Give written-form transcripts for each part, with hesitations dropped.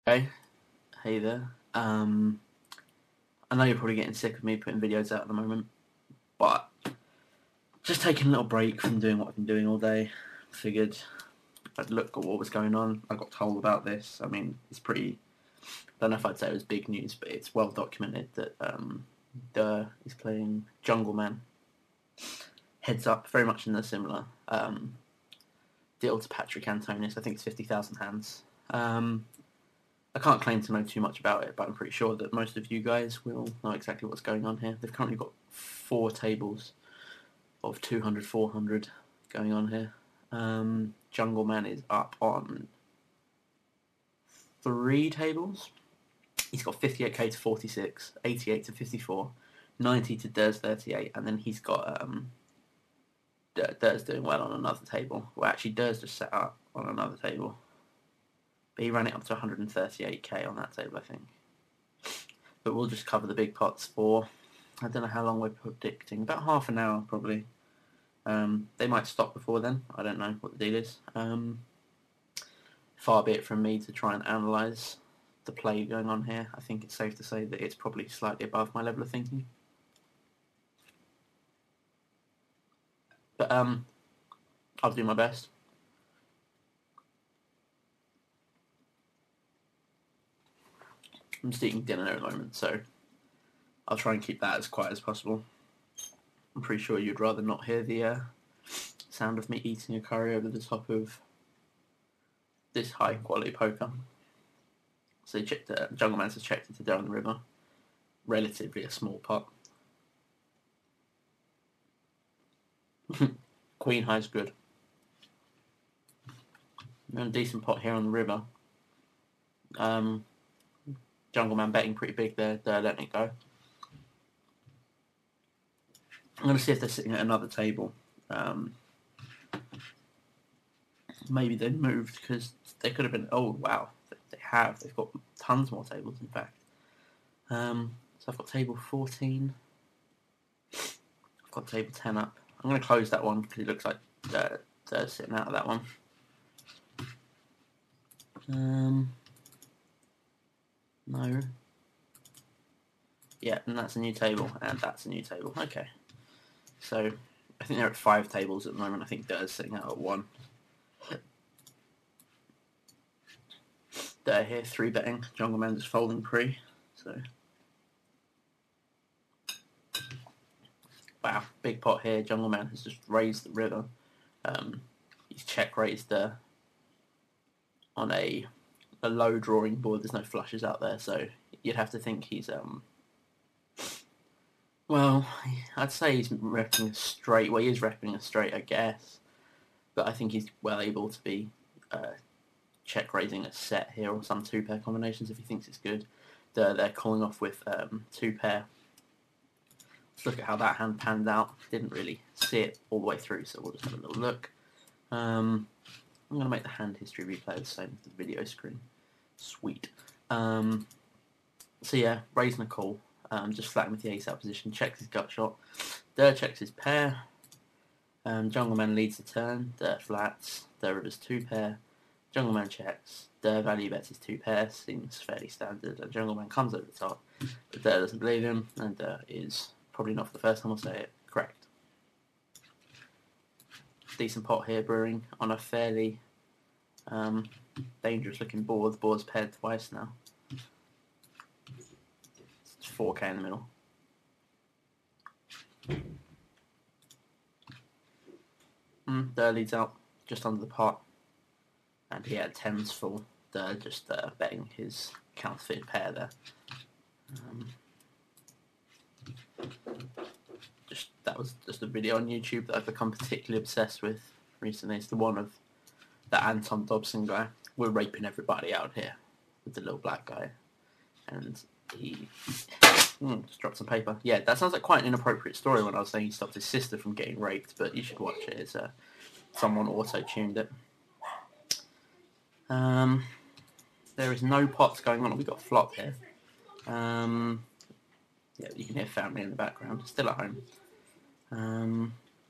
Hey, hey there. I know you're probably getting sick of me putting videos out at the moment, but just taking a little break from doing what I've been doing all day. Figured I'd look at what was going on. I got told about this. I mean, it's pretty. I don't know if I'd say it was big news, but it's well documented that Durrrr is playing Jungleman. Heads up, very much in a similar deal to Patrick Antonis. I think it's 50,000 hands. I can't claim to know too much about it, but I'm pretty sure that most of you guys will know exactly what's going on here. They've currently got 4 tables of 200, 400 going on here. Jungleman is up on 3 tables. He's got 58k to 46, 88 to 54, 90 to Durrrr's 38, and then he's got Durrrr's doing well on another table. Well, actually, Durrrr's just set up on another table. But he ran it up to 138k on that table, I think. But we'll just cover the big pots for, I don't know how long we're predicting, about half an hour probably. They might stop before then, I don't know what the deal is. Far be it from me to try and analyse the play going on here. I think it's safe to say that it's probably slightly above my level of thinking. But I'll do my best. I'm just eating dinner at the moment, so I'll try and keep that as quiet as possible. I'm pretty sure you'd rather not hear the sound of me eating a curry over the top of this high quality poker. So Jungleman has checked it down the river. Relatively a small pot. Queen high is good. And a decent pot here on the river. Jungleman betting pretty big there, letting it go. I'm going to see if they're sitting at another table. Maybe they moved because they could have been. Oh wow, they have. They've got tons more tables, in fact. So I've got table 14. I've got table 10 up. I'm going to close that one because it looks like they're sitting out of that one. No. Yeah, and that's a new table, and that's a new table. Okay. So, I think they're at 5 tables at the moment. I think Durrrr's sitting out at 1. Durrrr here, 3 betting. Jungleman just folding pre. So, wow, big pot here. Jungleman has just raised the river. He's check raised on a low drawing board. There's no flushes out there, so you'd have to think he's well, I'd say he's repping a straight. Well, he is repping a straight, I guess. But I think he's well able to be check raising a set here or some 2-pair combinations if he thinks it's good. They're calling off with 2-pair. Let's look at how that hand panned out. Didn't really see it all the way through, so we'll just have a little look. I'm going to make the hand history replay the same as the video screen. Sweet. So yeah, raising a call. Just flatting with the ace out position. Checks his gut shot. Durrrr checks his pair. Jungleman leads the turn. Durrrr flats. Durrrr rivers 2-pair. Jungleman checks. Durrrr value bets his 2-pair. Seems fairly standard. And Jungleman comes over the top. But Durrrr doesn't believe him. And Durrrr is, probably not for the first time I'll say it, correct. Decent pot here brewing on a fairly dangerous looking board. The board's paired twice now. It's 4k in the middle. Durrrr leads out just under the pot. And he had 10s full. Durrrr just betting his counterfeit pair there. That was just a video on YouTube that I've become particularly obsessed with recently. It's the one of the Anton Dobson guy. We're raping everybody out here with the little black guy. And he just dropped some paper. Yeah, that sounds like quite an inappropriate story when I was saying he stopped his sister from getting raped, but you should watch it. It's someone auto-tuned it. There is no pots going on. We've got flop here. Yeah, you can hear family in the background. Still at home.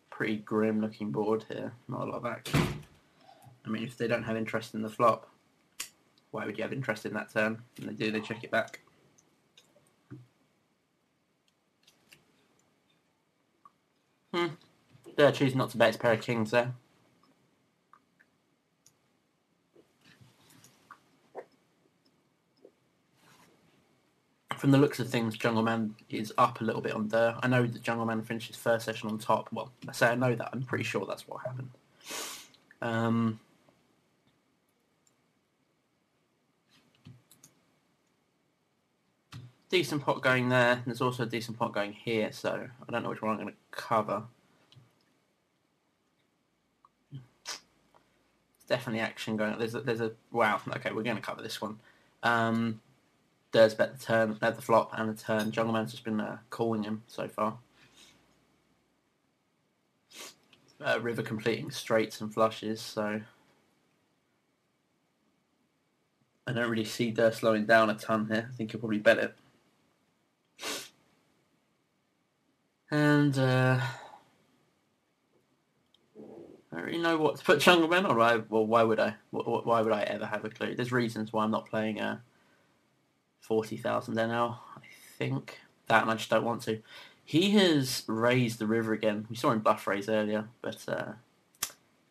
Pretty grim looking board here. Not a lot of action. I mean, if they don't have interest in the flop, why would you have interest in that turn? And they do, they check it back. They're choosing not to bet his pair of kings there. From the looks of things, Jungleman is up a little bit on Durrrr. I know that Jungleman finished his first session on top. Well, I say I know that. I'm pretty sure that's what happened. Decent pot going there. There's also a decent pot going here, so I don't know which one I'm going to cover. Definitely action going. There's a wow. Okay, we're going to cover this one. Durrrr's bet the turn, the flop, and the turn. Jungleman's just been calling him so far. River completing straights and flushes, so I don't really see Durrrr slowing down a ton here. I think he'll probably bet it. And I don't really know what to put Jungleman on. Well, why would I? Why would I ever have a clue? There's reasons why I'm not playing 40,000 NL, I think. That, and I just don't want to. He has raised the river again. We saw him bluff raise earlier, but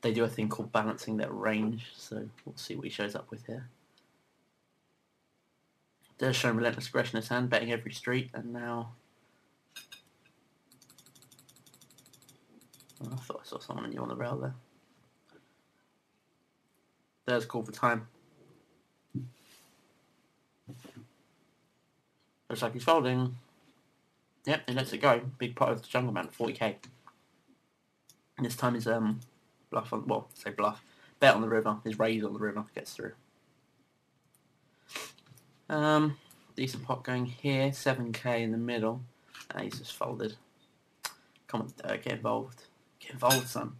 they do a thing called balancing their range, so we'll see what he shows up with here. Durrrr showing relentless aggression in his hand, betting every street, and now... Oh, I thought I saw someone new on the rail there. Durrrr's call for time. Looks like he's folding. Yep, he lets it go. Big pot of the Jungleman, 40k. And this time his bluff on, well, say bluff, bet on the river, his raise on the river gets through. Decent pot going here, 7k in the middle. And he's just folded. Come on, get involved. Get involved, son.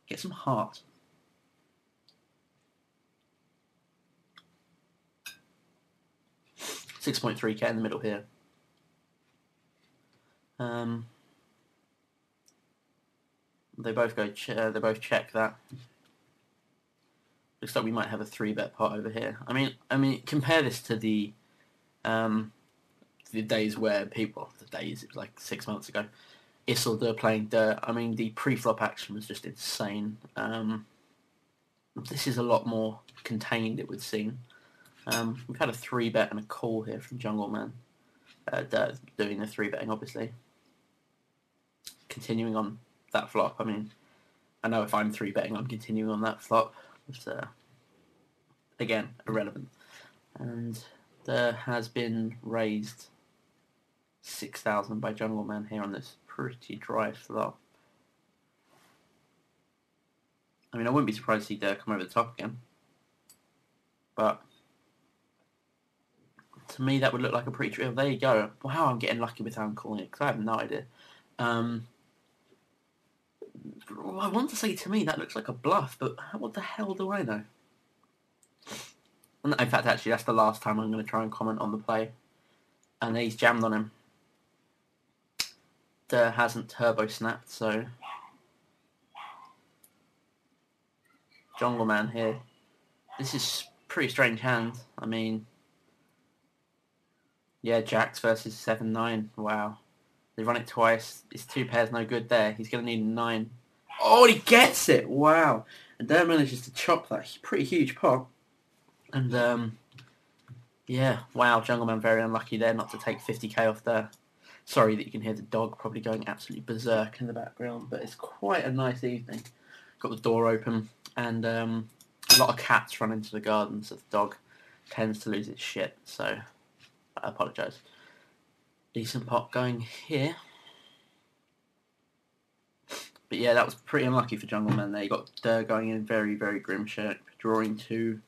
Get some heart. $6.3k in the middle here. They both go. They both check that. Looks like we might have a 3-bet pot over here. I mean, compare this to the days where people, it was like 6 months ago, Isildur playing Durrrr. I mean, the pre-flop action was just insane. This is a lot more contained, it would seem. We've had a 3-bet and a call here from Jungleman. Durrrr doing the 3-betting, obviously. Continuing on that flop. I mean, I know if I'm 3-betting, I'm continuing on that flop. But, again, irrelevant. And there has been raised 6,000 by Jungleman here on this pretty dry flop. I mean, I wouldn't be surprised to see Durrrr come over the top again. But to me, that would look like a pretty... Oh, there you go. Wow, I'm getting lucky with how I'm calling it, because I have no idea. I want to say, to me, that looks like a bluff, but what the hell do I know? And in fact, actually, that's the last time I'm going to try and comment on the play. And he's jammed on him. Durrrr hasn't turbo snapped, so... Jungleman here. This is pretty strange hand. I mean... Yeah, Jacks versus 7-9. Wow. They run it twice. His 2 pairs no good there. He's going to need a 9. Oh, he gets it! Wow. And Durrrr manages to chop that pretty huge pot. And, yeah. Wow, Jungleman very unlucky there not to take 50k off there. Sorry that you can hear the dog probably going absolutely berserk in the background, but it's quite a nice evening. Got the door open, and a lot of cats run into the garden, so the dog tends to lose its shit, so I apologise. Decent pot going here. But yeah, that was pretty unlucky for Jungleman there. You got Durrrr going in very, very grim shape, drawing two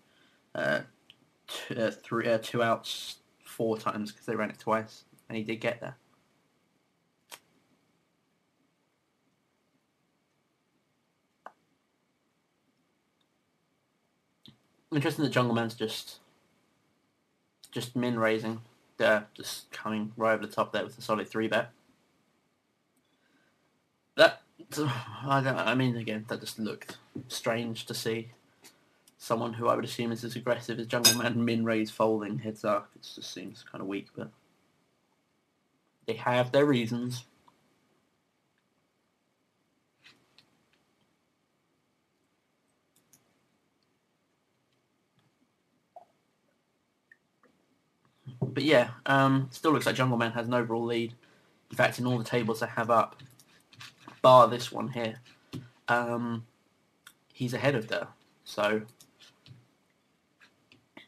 outs 4 times because they ran it twice, and he did get there. Interesting that Jungleman's just min raising. Durrrr just coming right over the top there with a solid 3-bet. I mean, again, that just looked strange to see. someone who I would assume is as aggressive as Jungleman min raise folding heads up. It just seems kind of weak, but they have their reasons. But yeah, still looks like Jungleman has an overall lead. In fact, in all the tables I have up, bar this one here, he's ahead of Durrrr. So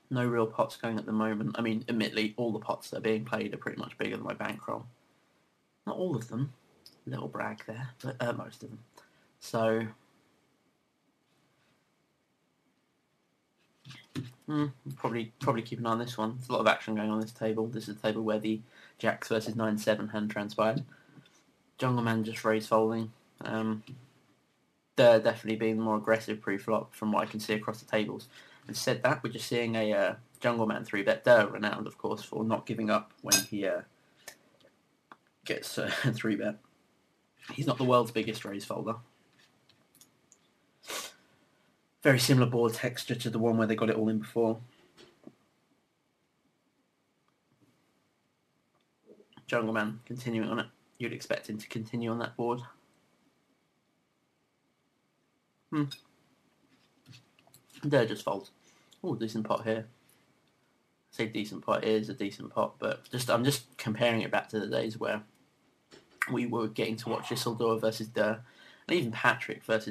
no real pots going at the moment. I mean, admittedly, all the pots that are being played are pretty much bigger than my bankroll. Not all of them. Little brag there, but most of them. So probably keep an eye on this one. There's a lot of action going on this table. This is the table where the Jacks versus 9-7 hand transpired. Jungleman just raised folding. They're definitely being more aggressive pre-flop from what I can see across the tables. And said that, we're just seeing a Jungleman 3-bet Durrrr, renowned, of course, for not giving up when he gets 3-bet. He's not the world's biggest raise folder. Very similar board texture to the one where they got it all in before. Jungleman continuing on it. You'd expect him to continue on that board. Durrrr just folds. Oh, decent pot here. I say decent pot, it is a decent pot, but I'm just comparing it back to the days where we were getting to watch Isildur versus Durrrr, and even Patrick versus